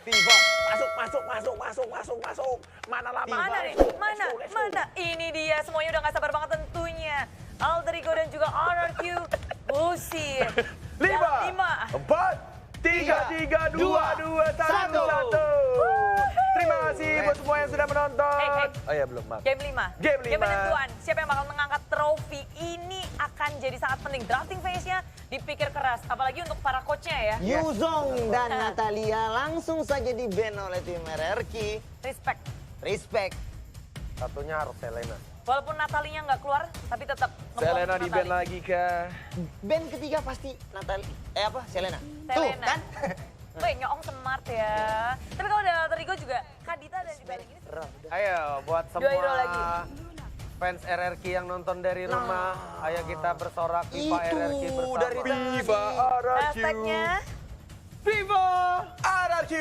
Viva, masuk. Mana lama? Mana nih? Mana? Ini dia, semuanya udah gak sabar banget tentunya. Alter Ego dan juga RRQ. Busi. 5, 4, 3, 2, 1. Terima kasih buat semua yang sudah menonton. Oh ya belum, maaf. Game 5. Game 5. Game penentuan. Siapa yang bakal mengangkat trofi ini akan jadi sangat penting. Drafting phase-nya dipikir keras. Apalagi untuk para coach-nya ya. Yuzong dan Natalia langsung saja di-ban oleh tim RRQ. Respect. Satunya harus Selena. Walaupun Natalinya nggak keluar, tapi tetap Selena di ban lagi kah? Ban ketiga pasti Selena. Tuh kan? Wih, Nyoong smart ya. Tapi kalau ada Alter Ego juga, Kadita ada di balik ini. Ayo buat Dua hero lagi. semua fans RRQ yang nonton dari rumah, ayo kita bersorak Viva RRQ bersama. dari Viva RRQ. Hashtagnya Viva RRQ.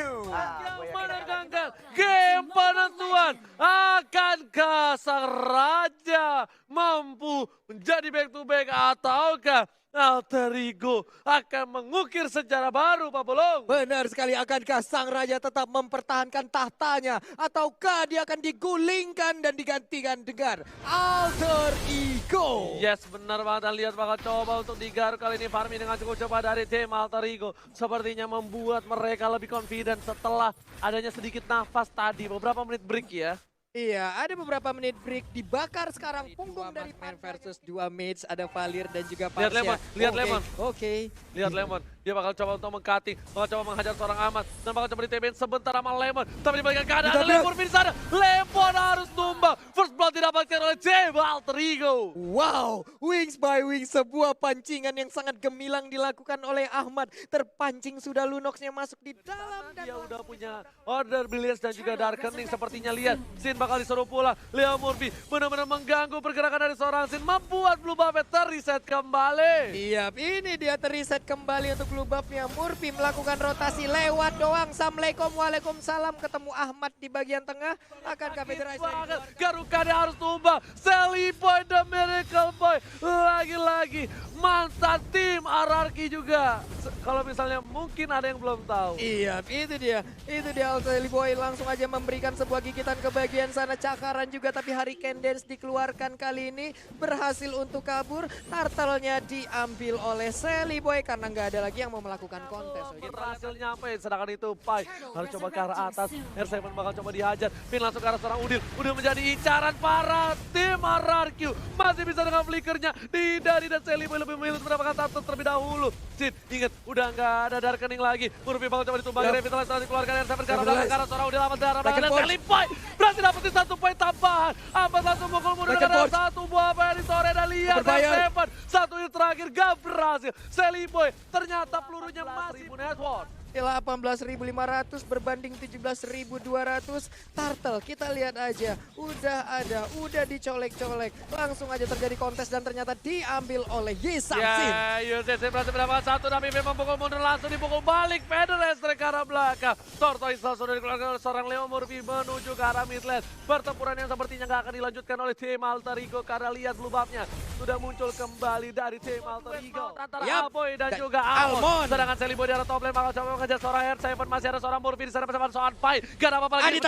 Yang menekankan game penentuan, akankah sang raja mampu menjadi back to back ataukah Alter Ego akan mengukir sejarah baru, Pak Bolong? Benar sekali, akankah sang raja tetap mempertahankan tahtanya ataukah dia akan digulingkan dan digantikan dengan Alter Ego? Yes, benar banget. Dan lihat bakal coba untuk digaruk kali ini Farmi dengan cukup coba dari tim Alter Ego. Sepertinya membuat mereka lebih confident setelah adanya sedikit nafas tadi. Beberapa menit break ya. Iya, ada beberapa menit break, dibakar sekarang punggung dari man versus dua mates, ada Valir dan juga Pasha. Lihat Lemon. Oke. Lihat Lemon, dia bakal coba untuk meng-cutting, bakal coba menghajar seorang Ahmad, dan bakal coba di sebentar sama Lemon. Tapi dibalikan keadaan ada Lemon di sana. Lemon harus tumbang. First blood didapatkan oleh Tim Alter Ego. Wow, wings by wings, sebuah pancingan yang sangat gemilang dilakukan oleh Ahmad. Terpancing sudah Lunoxnya masuk di dalam. Dia udah punya Order Brilliance dan juga Darkening sepertinya. Lihat, Sin bakal disuruh pulang. Leo Murphy benar-benar mengganggu pergerakan dari seorang Sin, membuat Blue Buff terreset kembali. Iya, ini dia terreset kembali untuk blue buff-nya. Murphy melakukan rotasi lewat doang. Assalamualaikum, waalaikumsalam. Ketemu Ahmad di bagian tengah. Akankah Federasi Garukannya harus tumbang. Sally Boy, the Miracle Boy. Lagi-lagi mantan tim RRQ juga. Kalau misalnya mungkin ada yang belum tahu. Iya, itu dia. Itu dia Alter Boy langsung aja memberikan sebuah gigitan ke bagian sana. Cakaran juga, tapi Hurricane Dance dikeluarkan kali ini. Berhasil untuk kabur. Turtle-nya diambil oleh Sally Boy karena nggak ada lagi yang mau melakukan kontes. Berhasil nyampe, sedangkan itu Pai harus coba ke arah atas. R7 bakal coba dihajar. Pin langsung ke arah seorang Udil. Udil menjadi incaran para tim RRQ. Masih bisa dengan flickernya. Didari dan Sally Boy lebih memilih mendapatkan turtle terlebih dahulu. Sin, ingat udah nggak ada Darkening lagi. Murphy bakal coba ditumbangin. Revitalize setelah dikeluarkan R7 ke arah belakang. Ke arah seorang Udil amat darah belakang. Dan Sally Boy berhasil dapetin 1 poin tambahan. Amat langsung mukul mundur dengan satu buah apa yang ditore dan lihat R7. Satu hit terakhir gak berhasil. Sally Boy ternyata pelurunya masih network. 18.500 berbanding 17.200. Turtle kita lihat aja, udah dicolek-colek. Langsung aja terjadi kontes dan ternyata diambil oleh Yi Sang-sin. Ya, UCC berhasil mendapatkan satu, tapi memang pukul mundur langsung dipukul balik. Federer ke arah belakang. Tortoise sudah dikeluarkan oleh seorang Leo Murphy menuju ke arah mid lane. Pertempuran yang sepertinya nggak akan dilanjutkan oleh tim Alter Ego karena lihat blue buff-nya sudah muncul kembali dari tim Alter Ego. Antara Alboy dan juga Almond. Sedangkan Sally Boy di arah top lane bakal coba mengejar seorang R7, masih ada seorang Murphy di sana bersama seorang Pai. Gak ada apa-apa lagi.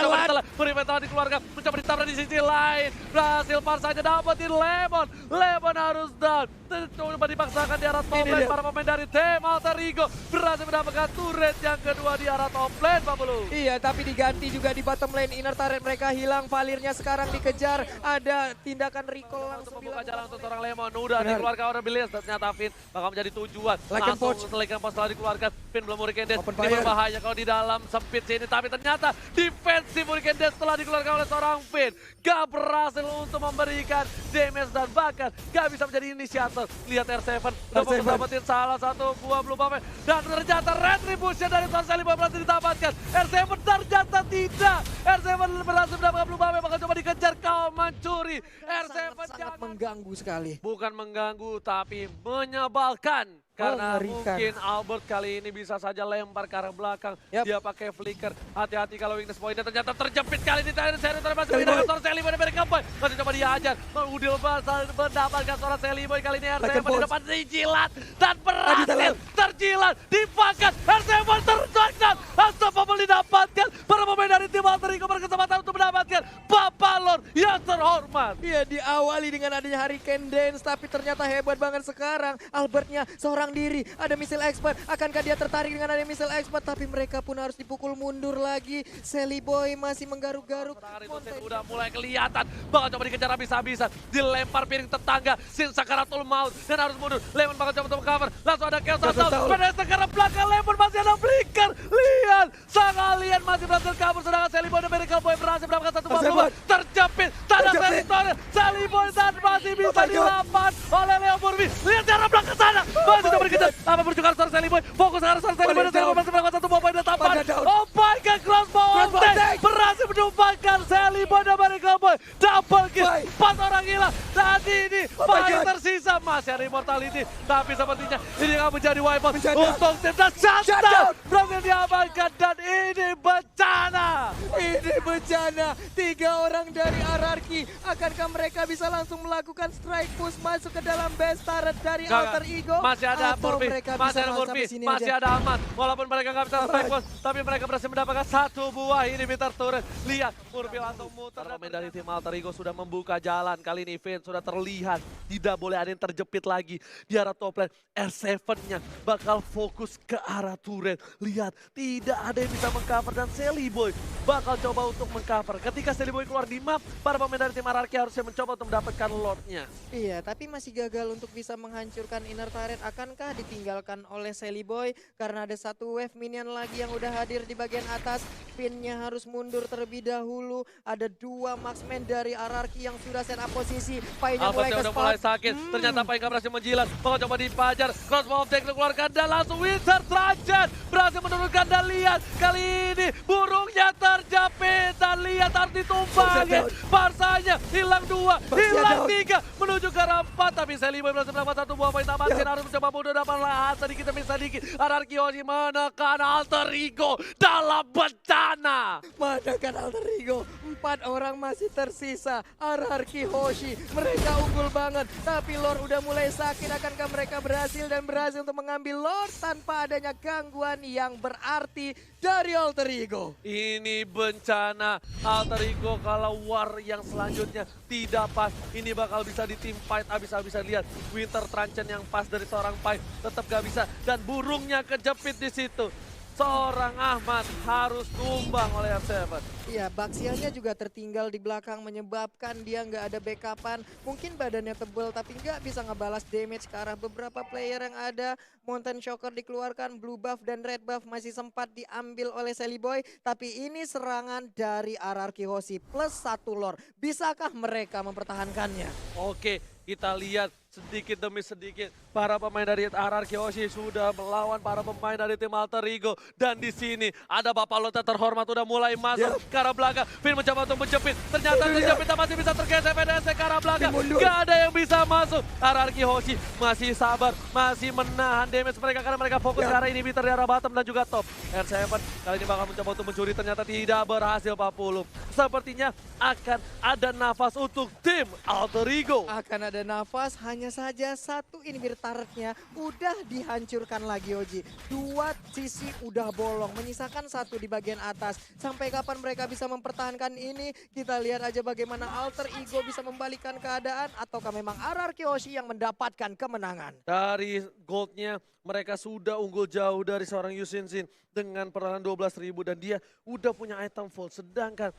Murphy telah dikeluarkan, mencoba ditabrak di sisi lain. Berhasil Pars saja dapetin Lemon. Lemon harus down. Coba dipaksakan di arah top lane. Para pemain dari tim Alter Ego berhasil mendapatkan turret yang kedua di arah top lane, Pak Bulu. Iya, tapi diganti juga di bottom lane. Inner turret mereka hilang. Valirnya sekarang dikejar. Ada tindakan recall langsung membuka jalan untuk seorang Lemon. Udah dikeluarkan Order Brilliance. Ternyata Finn bakal menjadi tujuan. Langsung Legend Post setelah dikeluarkan. Finn belum Hurricane Dance. Ini berbahaya kalau di dalam sempit sini. Tapi ternyata defensif Hurricane Dance setelah dikeluarkan oleh seorang Finn. Gak berhasil untuk memberikan damage dan bahkan gak bisa menjadi inisiator. Lihat R7 udah mau dapetin salah satu buah blue buff. Dan ternyata Retribution dari seorang Sally Boy berhasil didapatkan. R7 ternyata tidak. R7 berhasil mendapatkan blue buff. Bakal coba dikejar kaum mencuri. R7 sangat mengganggu sekali. Bukan mengganggu tapi menyebalkan. Karena Mengerikan. mungkin Albert kali ini bisa saja lempar ke arah belakang. Yap. Dia pakai flicker. Hati-hati kalau weakness pointnya ternyata terjepit kali ini. Seri masih Sally pindah Boy. ke seorang Sally Boy dari Kamboy. Masih coba dihajar. Udil mendapatkan seorang Sally Boy kali ini. Back RCM and di forth. depan dijilat. Dan berhasil Telan. terjilat. Dipangkat. RCM terjangkau. Unstoppable didapatkan. Para pemain dari tim Alter Ego berkesempatan untuk mendapatkan Papalon yang terhormat. Iya, diawali dengan adanya Hurricane Dance, tapi ternyata hebat banget sekarang. Albertnya seorang diri, ada missile expert. Akankah dia tertarik dengan adanya missile expert? Tapi mereka pun harus dipukul mundur lagi. Sally Boy masih menggaruk-garuk. Matahari Tusen udah mulai kelihatan. Bakal coba dikejar habis-habisan. Dilempar piring tetangga. Sin Sakaratul Maut. Dan harus mundur. Lemon bakal coba untuk cover. Langsung ada Chaos Assault. Pada sekarang belakang Lemon masih ada flicker. Lihat. Sang alien masih berhasil kabur. Sedangkan Sally Boy dan Miracle Boy berhasil mendapatkan satu buah peluru. Terjepit. Tanda teritori. Sally Boy dan masih bisa dilapan oleh Leo Murphy. Lihat cara belakang sana. Masih coba dikejar. Apa berjuang seorang Sally Boy. Fokus sekarang seorang Sally Boy. Dan Sally Boy masih mendapatkan satu buah poin dan tampar. Oh my god. Crossbow Attack. Berhasil menumpahkan Sally Boy dan Miracle Boy. Double kill. 4 orang hilang. Dan ini paling tersisa. Masih ada immortality. Tapi sepertinya ini akan menjadi wipeout untuk tim. Dan shutdown. Berhasil diamankan. Dan ini bencana. Ini bencana. 3 orang dari RRQ. Akankah mereka bisa langsung melakukan strike push masuk ke dalam base turret dari Alter Ego? Masih ada Atau Murphy, mereka masih bisa ada langsung Murphy, sampai sini masih aja? ada Ahmad. Walaupun mereka nggak bisa strike force, tapi mereka berhasil mendapatkan satu buah inhibitor turret. Lihat, Murphy langsung muter. Pemain dari tim Alter Ego sudah membuka jalan. Kali ini Vayne sudah terlihat. Tidak boleh ada yang terjepit lagi di arah top lane. R7-nya bakal fokus ke arah turret. Lihat, tidak ada yang bisa mengcover dan Sally Boy bakal coba untuk mengcover. Ketika Sally Boy keluar di map, para pemain dari tim RRQ harusnya mencoba untuk mendapatkan Lord-nya. Iya, tapi masih gagal untuk bisa menghancurkan inner turret. Akankah ditinggalkan oleh Sally Boy? Karena ada satu wave minion lagi yang udah hadir di bagian atas. Pinnya harus mundur terlebih dahulu. Ada 2 marksman dari RRQ yang sudah set up posisi. Painya mulai Albertnya ke udah spot. mulai sakit. Ternyata Pai nggak berhasil menjilat. Bakal coba dipajar. Crossbow of Deck dikeluarkan dan langsung Wizard Trajan berhasil menurunkan dan lihat. Kali ini burungnya terjepit dan lihat harus ditumbangin. Barsanya hilang 2, hilang 3. Menuju ke arah 4. Tapi Sally Boy berhasil mendapatkan satu buah poin tambahan. Sin harus mencoba mundur dapat lahan sedikit demi sedikit. RRQ Hoshi menekan Alter Ego dalam bencana. Menekan Alter Ego. 4 orang masih tersisa. RRQ Hoshi. Mereka unggul banget. Tapi Lord udah mulai sakit. Akankah mereka berhasil dan berhasil untuk mengambil Lord tanpa adanya gangguan yang berarti dari Alter Ego? Ini bencana. Alter Ego kalau war yang selanjutnya tidak pas. Ini bakal bisa di team fight habis-habisan. Lihat Winter Truncheon yang pas dari seorang Pai tetap gak bisa. Dan burungnya kejepit di situ. Seorang Ahmad harus tumbang oleh R7. Iya, Baxiannya juga tertinggal di belakang menyebabkan dia nggak ada backupan. Mungkin badannya tebel tapi nggak bisa ngebalas damage ke arah beberapa player yang ada. Mountain Shocker dikeluarkan, blue buff dan red buff masih sempat diambil oleh Sally Boy. Tapi ini serangan dari RRQ Hoshi plus 1 lore. Bisakah mereka mempertahankannya? Oke, kita lihat sedikit demi sedikit para pemain dari RRQ Hoshi sudah melawan para pemain dari tim Alter Ego. Dan di sini ada Bapak Lota terhormat udah mulai masuk ke arah belakang. Vin mencoba untuk menjepit. Ternyata terjepit masih bisa tergeser PDS ke arah belakang. Gak ada yang bisa masuk. RRQ Hoshi masih sabar, masih menahan damage mereka karena mereka fokus ke arah inhibitor di arah bottom dan juga top. R7 kali ini bakal mencoba untuk mencuri, ternyata tidak berhasil Pak Pulung. Sepertinya akan ada nafas untuk tim Alter Ego. Akan ada nafas, hanya saja satu inhibitor turretnya udah dihancurkan lagi Oji. 2 sisi udah bolong, menyisakan 1 di bagian atas. Sampai kapan mereka bisa mempertahankan ini? Kita lihat aja bagaimana Alter Ego bisa membalikan keadaan ataukah memang RRQ Hoshi yang mendapatkan kemenangan. Dari goldnya mereka sudah unggul jauh dari seorang Yusin Sin dengan perlahan 12.000 dan dia udah punya item full. Sedangkan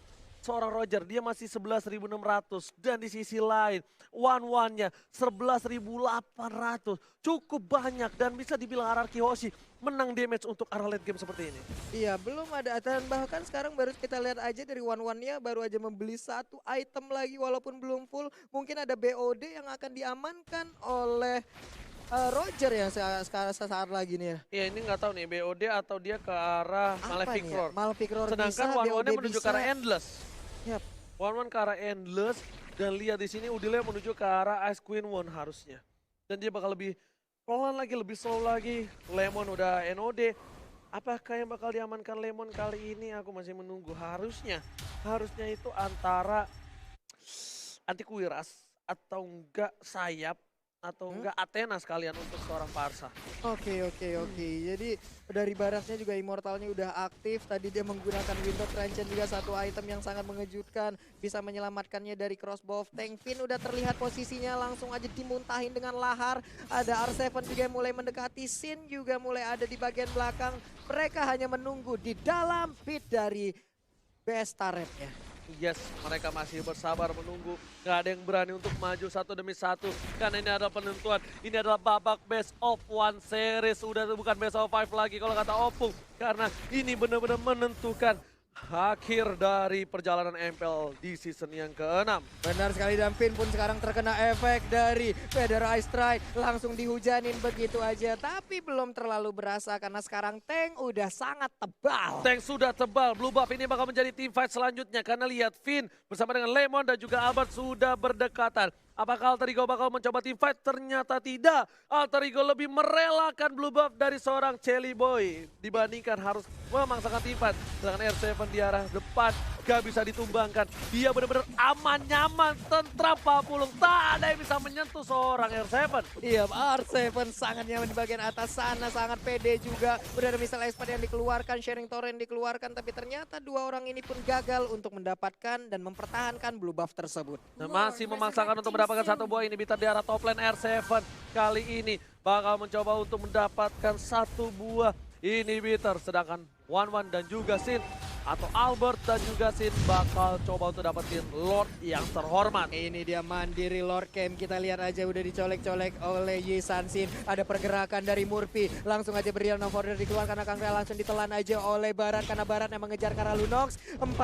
seorang Roger dia masih 11.600 dan di sisi lain one-one-nya 11.800. Cukup banyak dan bisa dibilang RRQ Hoshi menang damage untuk arah late game seperti ini. Iya, belum ada dan bahkan sekarang baru kita lihat aja dari one-one-nya baru aja membeli 1 item lagi walaupun belum full. Mungkin ada BOD yang akan diamankan oleh Roger yang saat lagi nih ya. Ya ini nggak tahu nih BOD atau dia ke arah Malefic Apa nih ya? Roar. Malefic Roar Sedangkan bisa, one-one-nya BOD menuju bisa. ke arah Endless. Yap. One-one ke arah Endless dan lihat di sini Udile menuju ke arah Ice Queen One harusnya. Dan dia bakal lebih pelan lagi, lebih slow lagi. Lemon udah NOD. Apakah yang bakal diamankan Lemon kali ini? Aku masih menunggu. Harusnya itu antara Antiquiras atau enggak Sayap atau enggak Athena sekalian untuk seorang Parsa. Oke. Jadi dari Barasnya juga Immortalnya udah aktif. Tadi dia menggunakan Winter Trenchant juga satu item yang sangat mengejutkan. Bisa menyelamatkannya dari crossbow of tank. Finn udah terlihat posisinya langsung aja dimuntahin dengan lahar. Ada R7 juga yang mulai mendekati. Sin juga mulai ada di bagian belakang. Mereka hanya menunggu di dalam pit dari BS turretnya. Yes, mereka masih bersabar menunggu. Gak ada yang berani untuk maju satu demi satu. Karena ini adalah penentuan. Ini adalah babak best of one series. Udah bukan best of five lagi kalau kata Opung. Karena ini benar-benar menentukan akhir dari perjalanan MPL di season yang ke-6. Benar sekali, dan Finn pun sekarang terkena efek dari Feather Ice Strike. Langsung dihujanin begitu aja. Tapi belum terlalu berasa karena sekarang tank udah sangat tebal. Tank sudah tebal, Blue Buff ini bakal menjadi team fight selanjutnya. Karena lihat Finn bersama dengan Lemon dan juga Albert sudah berdekatan. Apakah Alter Ego bakal mencoba team fight? Ternyata tidak. Alter Ego lebih merelakan Blue Buff dari seorang Chelly Boy dibandingkan harus memaksakan team fight. Sedangkan R7 di arah depan gak bisa ditumbangkan. Dia benar-benar aman, nyaman, tentram, papulung. Tak ada yang bisa menyentuh seorang R7. Iya, R7 sangat nyaman di bagian atas sana, sangat pede juga. Udah ada misalnya expert yang dikeluarkan, sharing torrent dikeluarkan, tapi ternyata dua orang ini pun gagal untuk mendapatkan dan mempertahankan Blue Buff tersebut. Dan masih memaksakan untuk mendapatkan satu buah inhibitor di arah top lane. R7 kali ini bakal mencoba untuk mendapatkan satu buah inhibitor. Sedangkan One dan juga Sin atau Albert dan juga Sin bakal coba untuk dapetin Lord yang terhormat. Ini dia mandiri Lord Camp, kita lihat aja udah dicolek-colek oleh Yi San-Sin. Ada pergerakan dari Murphy, langsung aja Brilliant of Order dikeluarkan, akan langsung ditelan aja oleh Barat karena Barat yang mengejar ke arah Lunox.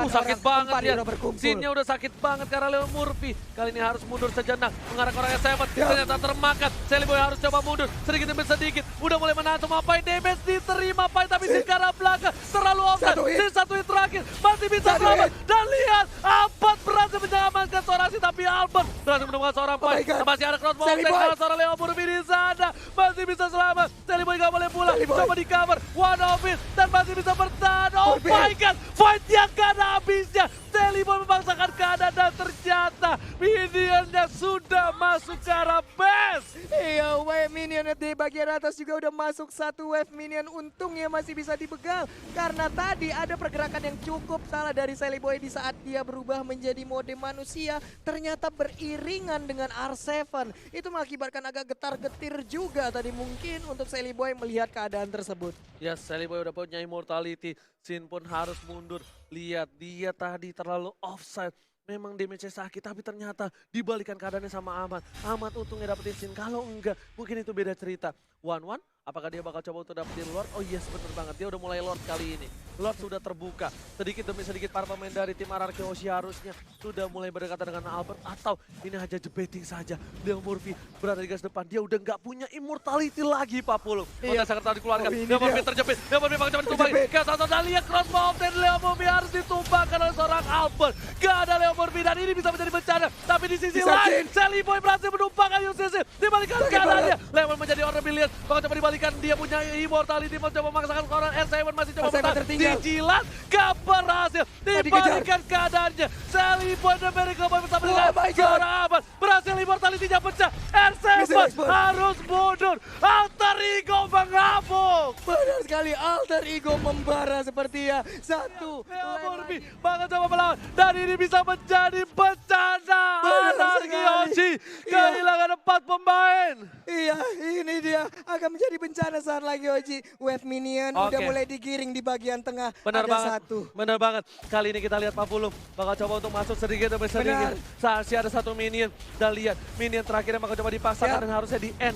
Sakit banget dia, berkumpul. Sinnya udah sakit banget karena Leon Murphy. Kali ini harus mundur sejenak, mengarah ke orang S7, ternyata termakan. Shelly Boy harus coba mundur, sedikit demi sedikit. Udah mulai menahan semua fight, damage diterima fight, tapi Sin ke arah belakang. Terlalu offset, Sin satu hit terakhir, masih bisa selamat. Dan lihat, Albert berhasil menyelamatkan seorang Sin, tapi Albert berhasil menemukan seorang fight. Masih ada crossbow oleh seorang Leon Murphy di sana, masih bisa selamat. Shelly Boy gak boleh pulang, coba di cover, one of it, dan masih bisa bertahan. Oh my god, fight yang gak ada habisnya. Shelly Boy memaksakan keadaan dan ternyata minionnya sudah masuk ke arah base. Iya, wave minion di bagian atas juga udah masuk satu wave minion. Untungnya masih bisa dibegal karena tadi ada pergerakan yang cukup salah dari Shelly Boy di saat dia berubah menjadi mode manusia. Ternyata beriringan dengan R7. Itu mengakibatkan agak getar-getir juga tadi mungkin untuk Shelly Boy melihat keadaan tersebut. Ya, Shelly Boy udah punya immortality. Sin pun harus mundur. Lihat, dia tadi terlalu offside. Memang damage-nya sakit, tapi ternyata dibalikan keadaannya sama Ahmad. Ahmad untungnya dapetin Sin, kalau enggak mungkin itu beda cerita. One, apakah dia bakal coba untuk dapetin Lord? Oh yes, bener banget, dia udah mulai Lord kali ini. Lord sudah terbuka, sedikit demi sedikit para pemain dari tim RRQ Hoshi harusnya sudah mulai berdekatan dengan Albert. Atau ini hanya jebeting saja. Leon Murphy berada di garis depan, dia udah nggak punya immortality lagi Pak Pulung. Udah sangat tahu dikeluarkan, Leon Murphy terjepit, Leon Murphy bakal coba ditumbangin. Gak satu dan lihat crossbow dan Leon Murphy harus ditumbangkan oleh seorang Albert. Gak ada Leon Murphy dan ini bisa menjadi bencana. Tapi di sisi lain, Shelly Boy berhasil menumpangkan UCC. Dibalikan keadaannya, Leon menjadi order billion. Bakal coba dibalikan, dia punya immortality, mau coba memaksakan seorang R7 masih coba bertahan. Dijilat, gak berhasil. Dibalikan keadaannya. Shelly Boy dan Miracle Boy bersama dengan seorang Ahmad. Berhasil immortality-nya pecah. R7 harus mundur. Alter Ego mengamuk. Benar sekali, Alter Ego membara seperti ya. Satu. Leon Murphy bakal coba melawan. Dan ini bisa menjadi bencana. Anarki Hoshi kehilangan 4 pemain. Iya, ini dia akan menjadi bencana saat lagi Oji. Wave minion udah mulai digiring di bagian tengah. Benar ada banget, satu. benar banget. Kali ini kita lihat Pak Pulung bakal coba untuk masuk sedikit demi sedikit. Saat ada satu minion, dan lihat minion terakhirnya bakal coba dipaksakan dan harusnya di end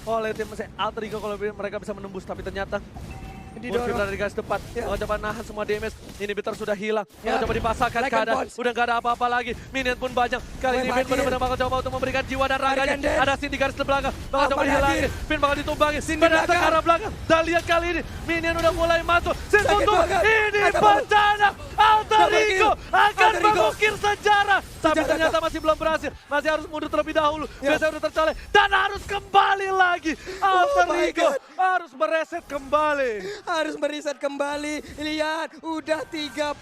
oleh tim Alter Ego kalau mereka bisa menembus. Tapi ternyata Murphy berada di garis depan, bakal coba nahan semua damage. Inhibitor sudah hilang, bakal coba dipasangkan keadaan. Udah gak ada apa-apa lagi, minion pun banyak. Kali ini Finn benar-benar bakal coba untuk memberikan jiwa dan raganya. Ada Sin di garis belakang, bakal coba dihilangin. Finn bakal ditumbangin, benar ke arah belakang. Dan lihat kali ini, minion udah mulai masuk. Sin tutup, ini bencana. Alter Ego akan Alter Ego. mengukir sejarah. Tapi Sejarah ternyata masih belum berhasil. Masih harus mundur terlebih dahulu. Ya. Biasanya udah tercolek dan harus kembali lagi. Alter my Ego God. harus mereset kembali. Harus meriset kembali. Lihat, udah 38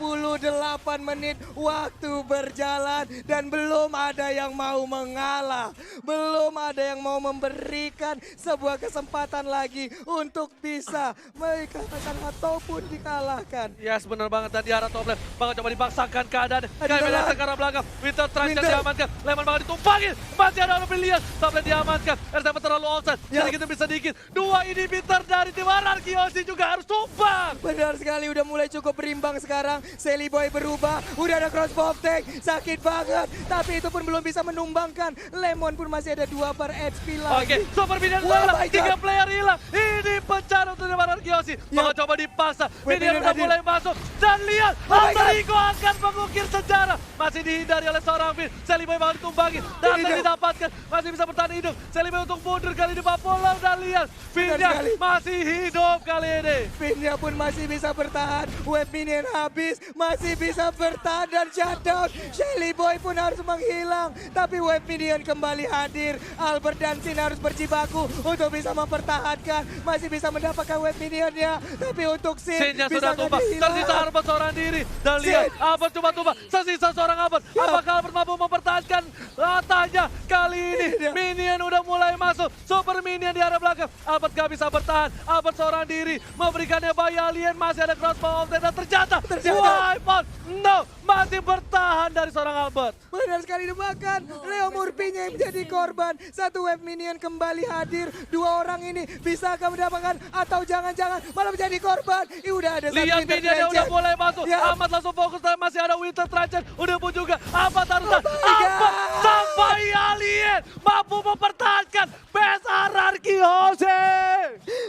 menit waktu berjalan dan belum ada yang mau mengalah. Belum ada yang mau memberikan sebuah kesempatan lagi untuk bisa dikatakan ataupun dikalahkan. Yes, benar banget. Dan di arah top lane, bakal coba dipaksakan keadaan. Ada Kayak gelar. ke arah belakang. Winter Truncheon Winter. diamankan. Lemon bakal ditumpangin. Masih ada Brilliant. Top lane diamankan. R7 terlalu offside. Ya. Sedikit demi sedikit. Dua inhibitor dari tim Anarchy Oshi juga harus tumbang. Benar sekali, udah mulai cukup berimbang sekarang. Sally Boy berubah, udah ada crossbow tank, sakit banget. Tapi itu pun belum bisa menumbangkan. Lemon pun masih ada 2 bar HP lagi. Oke, Super Minion Wah, hilang. my 3 God. player hilang. Ini pencari untuk tim Anarchy Oshi. Ya. Bakal coba dipaksa. Wait, Minion Minion udah hadir. mulai masuk. Dan lihat, Oh my Alter God. Ego akan mengukir sejarah. Masih dihindari oleh seorang Finn. Sally Boy bakal ditumbangin. Dan Tidak. didapatkan. Masih bisa bertahan hidup. Sally Boy untuk mundur kali ini. Polar dan lihat. Finn-nya sekali. masih hidup kali ini. Pinnya pun masih bisa bertahan. Web minion habis, masih bisa bertahan dan shutdown. Shelly Boy pun harus menghilang. Tapi web minion kembali hadir. Albert dan Sin harus berjibaku untuk bisa mempertahankan. Masih bisa mendapatkan web minionnya. Tapi untuk Sin Sin-nya bisa sudah nggak tumbang. dihilang. Tersisa Albert seorang diri. Dan Sin. lihat, Albert cuma tumbang. Sesisa seorang Albert. Ya. Apakah Albert mampu mempertahankan latahnya? Kali ini Tidak. Minion udah mulai masuk. Super Minion di arah belakang. Albert gak bisa bertahan. Albert seorang diri. Memberikannya bayi alien. Masih ada crossbow of death. Dan ternyata wipe out. No, masih bertahan dari seorang Albert. Benar sekali bahkan Leo Murphy-nya yang menjadi korban. Satu web minion kembali hadir. 2 orang ini bisa akan mendapatkan atau jangan-jangan malah menjadi korban. Udah ada satu Lihat Winter Minion dia udah Truncheon. mulai masuk. Ya. Ahmad langsung fokus. Dan masih ada Winter Truncheon. Udah pun juga. Ahmad harus tahan. my Ahmad God. sampai alien. Mampu mempertahankan best Anarchy Oshi.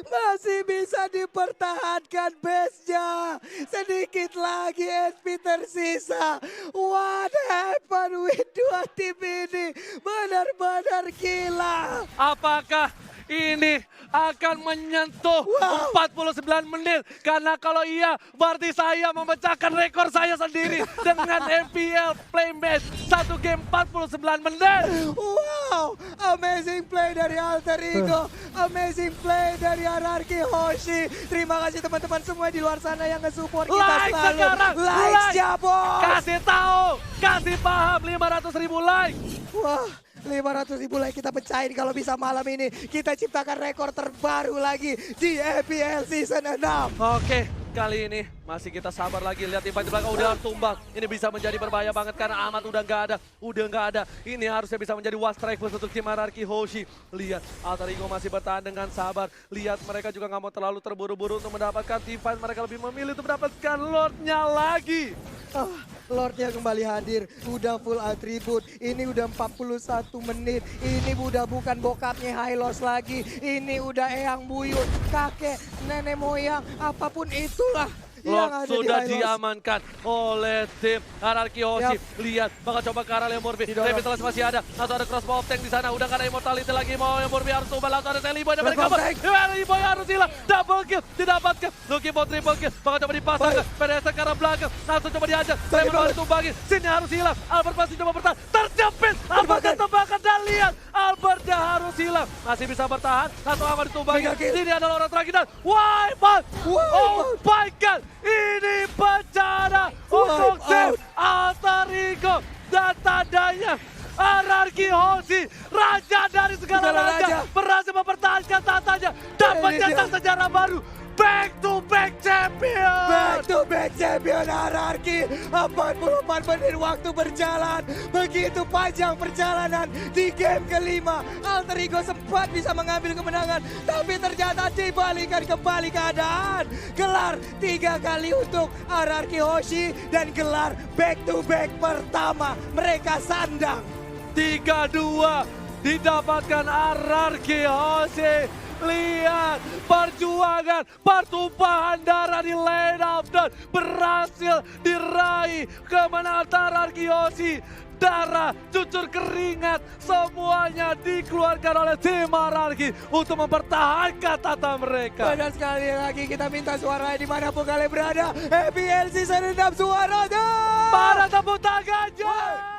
Masih bisa dipertahankan base-nya. Sedikit lagi SP tersisa. What happened with 2 tim ini? Benar-benar gila. Apakah ini akan menyentuh 49 menit? Karena kalau iya, berarti saya memecahkan rekor saya sendiri dengan MPL play match 1 game 49 menit. Wow, amazing play dari Alter Ego, amazing play dari Anarchy Hoshi. Terima kasih teman-teman semua di luar sana yang nge-support kita Like selalu. sekarang, Like ya bos. Kasih tahu, kasih paham 500.000 like. Wah, 500.000 like kita pecahin kalau bisa malam ini. Kita ciptakan rekor terbaru lagi di EPL Season 6. Oke, kali ini masih kita sabar lagi. Lihat invite di belakang udah harus tumbang. Ini bisa menjadi berbahaya banget karena Ahmad udah nggak ada. Ini harusnya bisa menjadi one strike force untuk tim Anarchy Hoshi. Lihat, Alter Ego masih bertahan dengan sabar. Lihat, mereka juga nggak mau terlalu terburu-buru untuk mendapatkan team fight. Mereka lebih memilih untuk mendapatkan Lordnya lagi. Lordnya kembali hadir, udah full atribut. Ini udah 41 menit. Ini udah bukan bokapnya Hylos lagi. Ini udah eyang buyut, kakek, nenek moyang, apapun itulah. Lord yang ada sudah di Hylos. diamankan oleh tim Anarchy Hoshi. Lihat, bakal coba ke arah Leo Murphy. Didorong. Revitalize masih ada. Langsung ada crossbow of tank di sana. Udah gak ada immortality lagi. Mau Leo Murphy harus tumbang. Langsung ada Sally Boy. Dan mereka Crossbow tank. Sally Boy harus hilang. Double kill didapatkan. Looking for triple kill. Bakal coba dipasangkan. PDS ke arah belakang. Langsung coba dihajar. Lemon bakal ditumbangin. Sinnya harus hilang. Albert masih coba bertahan. Terjepit. Albert ketembakkan. Dan lihat, Albertnya harus hilang. Masih bisa bertahan. Langsung Ahmad ditumbangin. Mega kill. Ini adalah orang terakhir. Dan wipe out. Oh my God. Ini bencana untuk tim Alter Ego dan tandanya Anarchy Hoshi, raja dari segala raja, berhasil mempertahankan tatanya dan mencetak sejarah baru. Back to back champion. Back to back champion Anarchy. 44 menit waktu berjalan. Begitu panjang perjalanan di game kelima. Alter Ego sempat bisa mengambil kemenangan. Tapi ternyata dibalikan kembali keadaan. Gelar 3 kali untuk Anarchy Hoshi. Dan gelar back to back pertama mereka sandang. 3-2 didapatkan Anarchy Hoshi. Lihat perjuangan, pertumpahan darah di lane of death berhasil diraih kemenangan Anarchy Hoshi darah, cucur keringat, semuanya dikeluarkan oleh tim Ararki untuk mempertahankan tata mereka. Dan sekali lagi kita minta suara dimanapun kalian berada. Happy LC senendam suara. Para tepuk tangannya.